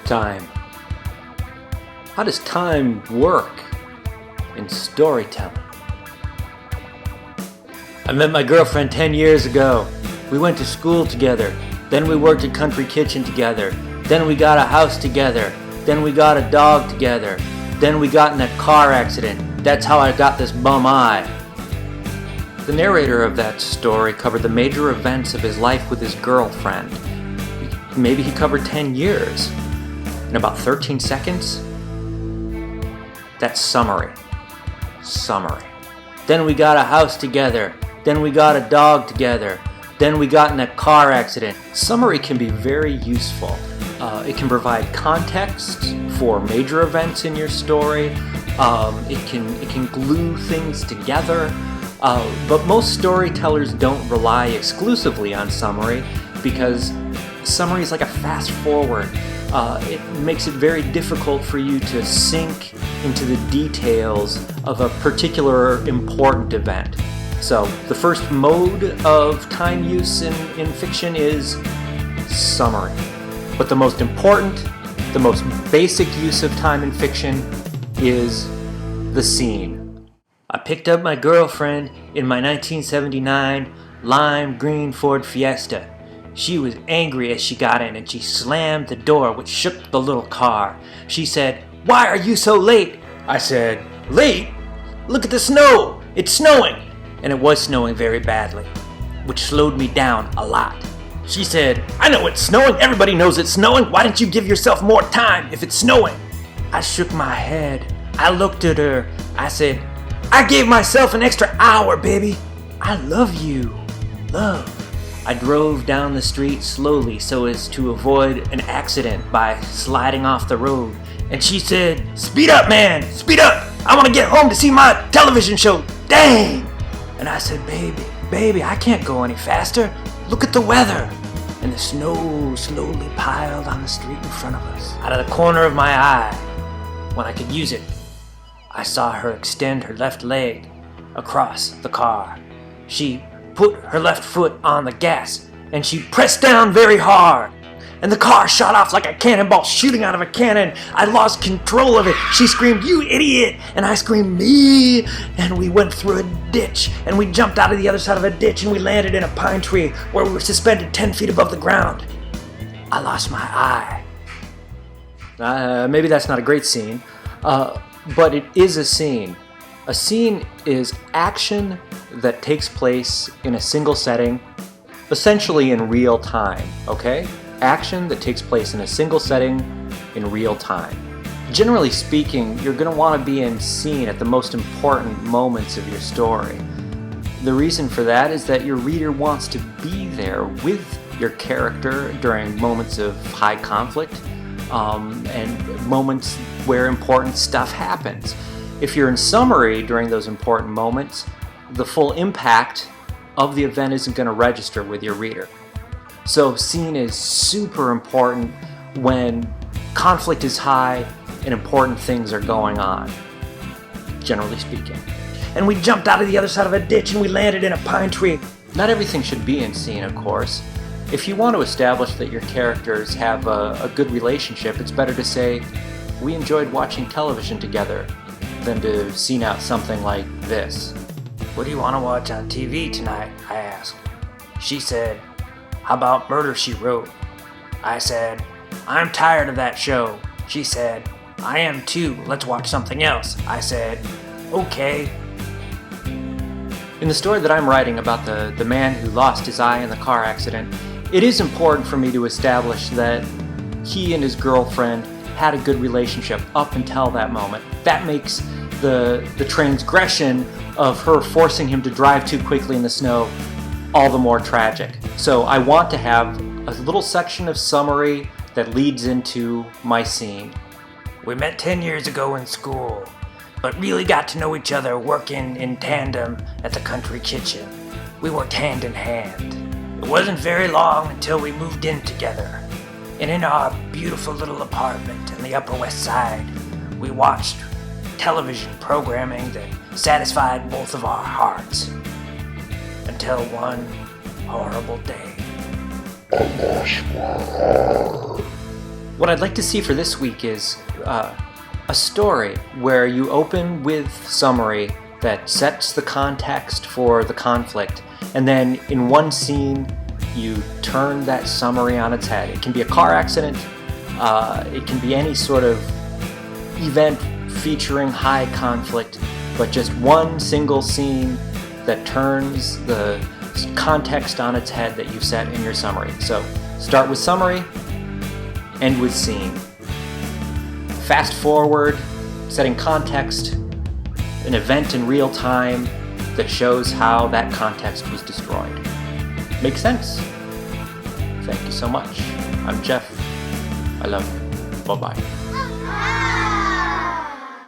Time. How does time work in storytelling? I met my girlfriend 10 years ago. We went to school together. Then we worked at Country Kitchen together. Then we got a house together. Then we got a dog together. Then we got in a car accident. That's how I got this bum eye. The narrator of that story covered the major events of his life with his girlfriend. Maybe he covered 10 years. In about 13 seconds? That's summary. Summary. Then we got a house together. Then we got a dog together. Then we got in a car accident. Summary can be very useful. It can provide context for major events in your story. It can glue things together. But most storytellers don't rely exclusively on summary because summary is like a fast forward. It makes it very difficult for you to sink into the details of a particular important event. So the first mode of time use in fiction is summary. But the most important, the most basic use of time in fiction is the scene. I picked up my girlfriend in my 1979 lime green Ford Fiesta. She was angry as she got in and she slammed the door, which shook the little car. She said, "Why are you so late?" I said, "Late? Look at the snow! It's snowing!" And it was snowing very badly, which slowed me down a lot. She said, "I know it's snowing. Everybody knows it's snowing. Why don't you give yourself more time if it's snowing?" I shook my head. I looked at her. I said, "I gave myself an extra hour, baby. I love you. Love." I drove down the street slowly so as to avoid an accident by sliding off the road. And she said, "Speed up, man, speed up. I want to get home to see my television show. Dang." And I said, baby, I can't go any faster. Look at the weather." And the snow slowly piled on the street in front of us. Out of the corner of my eye, when I could use it, I saw her extend her left leg across the car. She put her left foot on the gas, and she pressed down very hard. And the car shot off like a cannonball shooting out of a cannon. I lost control of it. She screamed, "You idiot!" And I screamed, "Me!" And we went through a ditch, and we jumped out of the other side of a ditch, and we landed in a pine tree where we were suspended 10 feet above the ground. I lost my eye. Maybe that's not a great scene, but it is a scene. A scene is action that takes place in a single setting, essentially in real time, okay? Action that takes place in a single setting in real time. Generally speaking, you're going to want to be in scene at the most important moments of your story. The reason for that is that your reader wants to be there with your character during moments of high conflict and moments where important stuff happens. If you're in summary during those important moments, the full impact of the event isn't going to register with your reader. So scene is super important when conflict is high and important things are going on, generally speaking. And we jumped out of the other side of a ditch and we landed in a pine tree. Not everything should be in scene, of course. If you want to establish that your characters have a good relationship, it's better to say, "We enjoyed watching television together," than to scene out something like this. "What do you want to watch on TV tonight?" I asked. She said, "How about Murder, She Wrote?" I said, "I'm tired of that show." She said, "I am too. Let's watch something else." I said, "Okay." In the story that I'm writing about the man who lost his eye in the car accident, it is important for me to establish that he and his girlfriend had a good relationship up until that moment. That makes the transgression of her forcing him to drive too quickly in the snow all the more tragic. So I want to have a little section of summary that leads into my scene. "We met 10 years ago in school, but really got to know each other working in tandem at the Country Kitchen. We worked hand in hand. It wasn't very long until we moved in together. And in our beautiful little apartment in the Upper West Side, we watched television programming that satisfied both of our hearts. Until one horrible day, What I'd like to see for this week is a story where you open with summary that sets the context for the conflict, and then in one scene you turn that summary on its head. It can be a car accident, it can be any sort of event featuring high conflict, but just one single scene that turns the context on its head that you've set in your summary. So start with summary, end with scene. Fast forward, setting context, an event in real time that shows how that context was destroyed. Make sense? Thank you so much. I'm Jeff. I love you. Bye-bye.